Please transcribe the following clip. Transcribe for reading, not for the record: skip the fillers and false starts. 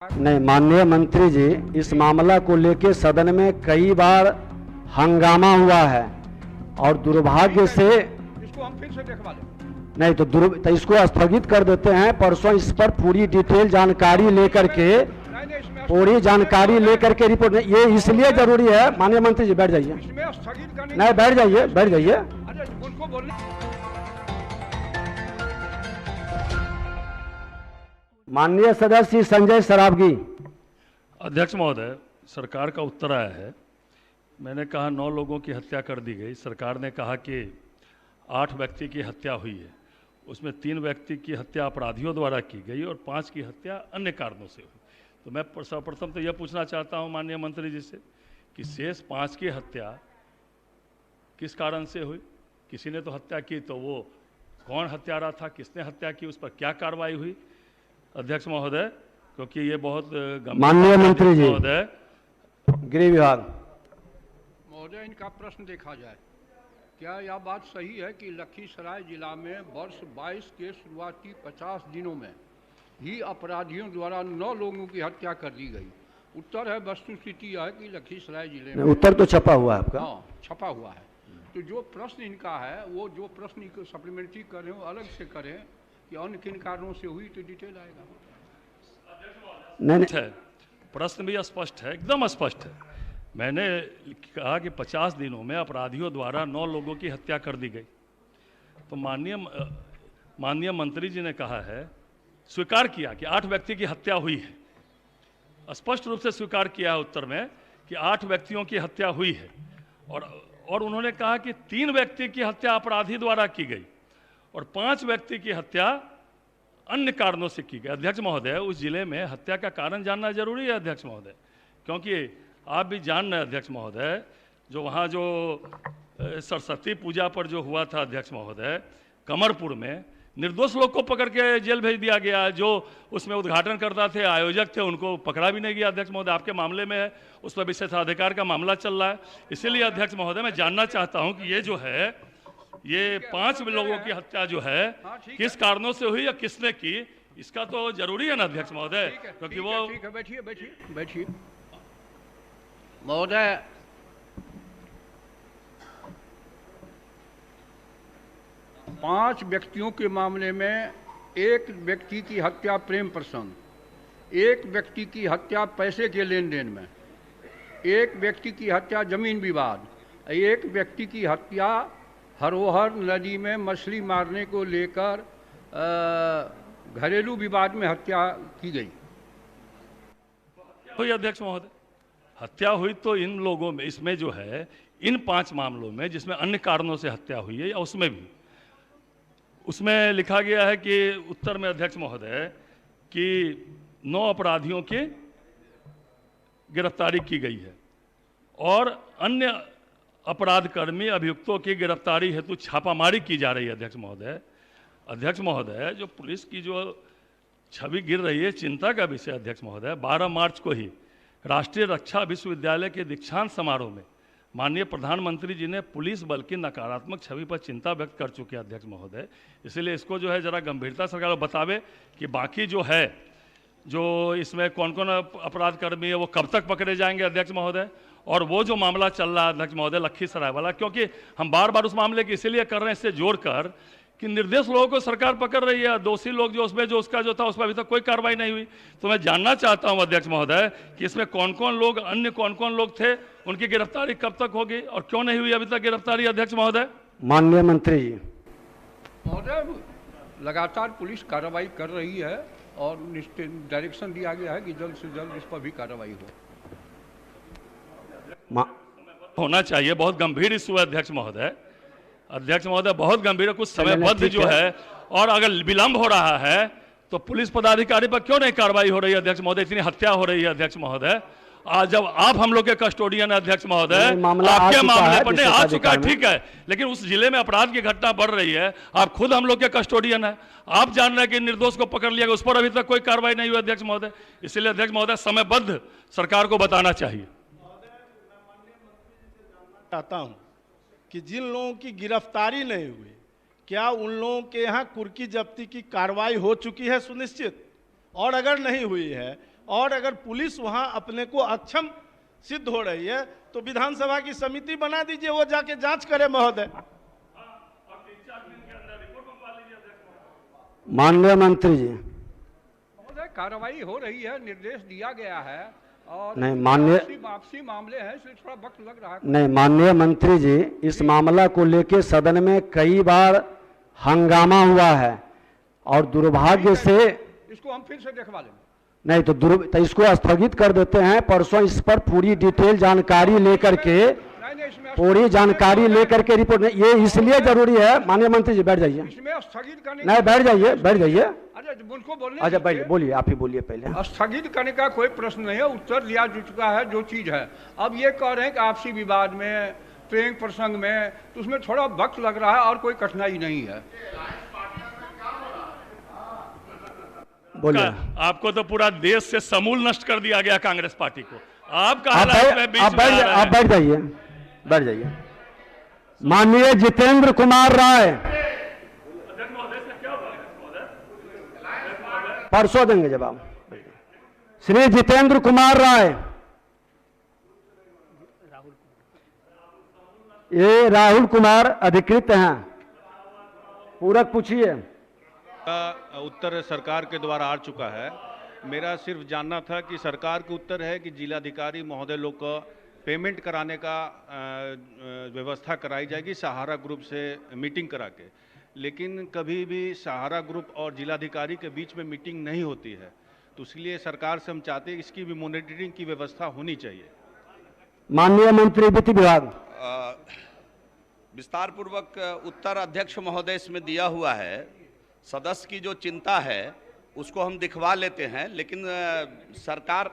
नहीं, माननीय मंत्री जी, इस मामला को लेकर सदन में कई बार हंगामा हुआ है और दुर्भाग्य से इसको हम फिर से देखवा लें। नहीं तो इसको स्थगित कर देते हैं। परसों इस पर पूरी डिटेल जानकारी लेकर के रिपोर्ट ये इसलिए जरूरी है। माननीय मंत्री जी बैठ जाइए। इसमें स्थगित करने नहीं, बैठ जाइए, बैठ जाइए। अरे उनको बोलने। माननीय सदस्य संजय सरावगी। अध्यक्ष महोदय, सरकार का उत्तर आया है। मैंने कहा 9 लोगों की हत्या कर दी गई। सरकार ने कहा कि 8 व्यक्ति की हत्या हुई है, उसमें 3 व्यक्ति की हत्या अपराधियों द्वारा की गई और 5 की हत्या अन्य कारणों से हुई। तो मैं सर्वप्रथम तो यह पूछना चाहता हूं माननीय मंत्री जी से कि शेष 5 की हत्या किस कारण से हुई? किसी ने तो हत्या की, तो वो कौन हत्यारा था, किसने हत्या की, उस पर क्या कार्रवाई हुई? अध्यक्ष महोदय, क्योंकि ये बहुत माननीय मंत्री जी महोदय, गृह विभाग महोदय, इनका प्रश्न देखा जाए। क्या यह बात सही है कि लखीसराय जिला में वर्ष 22 के शुरुआती 50 दिनों में ही अपराधियों द्वारा 9 लोगों की हत्या कर दी गई? उत्तर है, वस्तुस्थिति यह है कि लखीसराय जिले में उत्तर तो छपा हुआ है आपका। हाँ, छपा हुआ है। तो जो प्रश्न इनका है, वो जो प्रश्न इनको सप्लीमेंट्री करें वो अलग से करें कि अन्य किन कारणों से हुई, तो डिटेल आएगा। नहीं, है, प्रश्न भी स्पष्ट है, एकदम स्पष्ट है। मैंने कहा कि 50 दिनों में अपराधियों द्वारा 9 लोगों की हत्या कर दी गई। तो माननीय मंत्री जी ने कहा है, स्वीकार किया कि 8 व्यक्ति की हत्या हुई है। स्पष्ट रूप से स्वीकार किया है उत्तर में कि 8 व्यक्तियों की हत्या हुई है और उन्होंने कहा कि 3 व्यक्ति की हत्या अपराधी द्वारा की गई और 5 व्यक्ति की हत्या अन्य कारणों से की गई। अध्यक्ष महोदय, उस जिले में हत्या का कारण जानना जरूरी है अध्यक्ष महोदय, क्योंकि आप भी जान रहे हैं अध्यक्ष महोदय, जो वहाँ जो सरस्वती पूजा पर जो हुआ था अध्यक्ष महोदय, कमरपुर में निर्दोष लोग को पकड़ के जेल भेज दिया गया। जो उसमें उद्घाटन करता थे, आयोजक थे, उनको पकड़ा भी नहीं गया। अध्यक्ष महोदय, आपके मामले में है, उस पर विशेषाधिकार का मामला चल रहा है। इसीलिए अध्यक्ष महोदय, मैं जानना चाहता हूँ कि ये जो है, ये 5 लोगों की हत्या जो है किस कारणों से हुई या किसने की, इसका तो जरूरी है ना अध्यक्ष महोदय, क्योंकि वो ठीक है, बैठिए बैठिए बैठिए। महोदय, पांच व्यक्तियों के मामले में एक व्यक्ति की हत्या प्रेम प्रसंग, एक व्यक्ति की हत्या पैसे के लेन देन में, एक व्यक्ति की हत्या जमीन विवाद, एक व्यक्ति की हत्या हरोहर नदी में मछली मारने को लेकर घरेलू विवाद में हत्या की गई। हुई अध्यक्ष महोदय, हत्या हुई तो इन लोगों में, इसमें जो है इन 5 मामलों में जिसमें अन्य कारणों से हत्या हुई है, या उसमें लिखा गया है कि उत्तर में अध्यक्ष महोदय कि 9 अपराधियों की गिरफ्तारी की गई है और अन्य अपराधकर्मी अभियुक्तों की गिरफ्तारी हेतु छापामारी की जा रही है। अध्यक्ष महोदय, जो पुलिस की जो छवि गिर रही है, चिंता का विषय अध्यक्ष महोदय। 12 मार्च को ही राष्ट्रीय रक्षा विश्वविद्यालय के दीक्षांत समारोह में माननीय प्रधानमंत्री जी ने पुलिस बल की नकारात्मक छवि पर चिंता व्यक्त कर चुके हैं अध्यक्ष महोदय। इसलिए इसको जो है जरा गंभीरता सरकार बतावे कि बाकी जो है, जो इसमें कौन कौन अपराधकर्मी है, वो कब तक पकड़े जाएंगे अध्यक्ष महोदय। और वो जो मामला चल रहा है अध्यक्ष महोदय लखीसराय वाला, क्योंकि हम बार बार उस मामले की इसीलिए कर रहे हैं, इससे जोड़कर कि निर्दोष लोगों को सरकार पकड़ रही है, दोषी लोग जो उसमें जो उसका जो था उस पर अभी तक कोई कार्रवाई नहीं हुई। तो मैं जानना चाहता हूं अध्यक्ष महोदय कि इसमें कौन कौन लोग, अन्य कौन कौन लोग थे, उनकी गिरफ्तारी कब तक होगी और क्यों नहीं हुई अभी तक गिरफ्तारी अध्यक्ष महोदय। माननीय मंत्री जी। महोदय, लगातार पुलिस कार्रवाई कर रही है और डायरेक्शन दिया गया है कि जल्द से जल्द इस पर भी कार्रवाई हो। होना चाहिए, बहुत गंभीर इशू है अध्यक्ष महोदय। बहुत गंभीर है, कुछ समयबद्ध जो है, और अगर विलंब हो रहा है तो पुलिस पदाधिकारी पर क्यों नहीं कार्रवाई हो रही है अध्यक्ष महोदय? इतनी हत्या हो रही है अध्यक्ष महोदय। आज जब आप हम लोग के कस्टोडियन है अध्यक्ष महोदय, आपके मामले पर नहीं आ चुका है, ठीक है, लेकिन उस जिले में अपराध की घटना बढ़ रही है, आप खुद हम लोग के कस्टोडियन है, आप जान रहे हैं कि निर्दोष को पकड़ लिया गया, उस पर अभी तक कोई कार्रवाई नहीं हुई अध्यक्ष महोदय। इसलिए अध्यक्ष महोदय समयबद्ध सरकार को बताना चाहिए। चाहता हूं कि जिन लोगों की गिरफ्तारी नहीं हुई, क्या उन लोगों के यहाँ कुर्की जब्ती की कार्रवाई हो चुकी है सुनिश्चित? और अगर नहीं हुई है और अगर पुलिस वहाँ अपने को अक्षम सिद्ध हो रही है तो विधानसभा की समिति बना दीजिए, वो जाके जांच करे महोदय। माननीय मंत्री जी, महोदय कार्रवाई हो रही है, निर्देश दिया गया है और नहीं माननीय आपसी मामले हैं, इसलिए थोड़ा वक्त लग रहा है। नहीं माननीय मंत्री जी, इस मामला को लेकर सदन में कई बार हंगामा हुआ है और दुर्भाग्य से इसको हम फिर से देखवा लेंगे। नहीं तो इसको स्थगित कर देते हैं। परसों इस पर पूरी डिटेल जानकारी लेकर के पूरी जानकारी लेकर के रिपोर्ट, ये इसलिए जरूरी है। माननीय मंत्री जी बैठ जाइए, इसमें स्थगित करने नहीं बैठ जाइए, बैठ जाइए। अरे उनको बोलने अच्छा बैठिए, बोलिए, आप ही बोलिए पहले। स्थगित करने का कोई प्रश्न नहीं है, उत्तर दिया जा चुका है जो चीज है। अब ये कह रहे हैं कि आपसी विवाद में, प्रेम प्रसंग में, तो उसमें थोड़ा वक्त लग रहा है और कोई कठिनाई नहीं है। बोलिए। आपको तो पूरा देश से समूल नष्ट कर दिया गया कांग्रेस पार्टी को। आप बैठ जाइए, बैठ जाइए। माननीय जितेंद्र कुमार राय, परसों देंगे जवाब। श्री जितेंद्र कुमार राय, ये राहुल कुमार अधिकृत हैं, पूरक पूछिए। उत्तर सरकार के द्वारा आ चुका है। मेरा सिर्फ जानना था कि सरकार का उत्तर है कि जिलाधिकारी महोदय लोग को पेमेंट कराने का व्यवस्था कराई जाएगी सहारा ग्रुप से मीटिंग करा के, लेकिन कभी भी सहारा ग्रुप और जिलाधिकारी के बीच में मीटिंग नहीं होती है, तो इसलिए सरकार से हम चाहते हैं इसकी भी मॉनिटरिंग की व्यवस्था होनी चाहिए। माननीय मंत्री वित्त विभाग, विस्तार पूर्वक उत्तर अध्यक्ष महोदय इसमें दिया हुआ है। सदस्य की जो चिंता है उसको हम दिखवा लेते हैं, लेकिन सरकार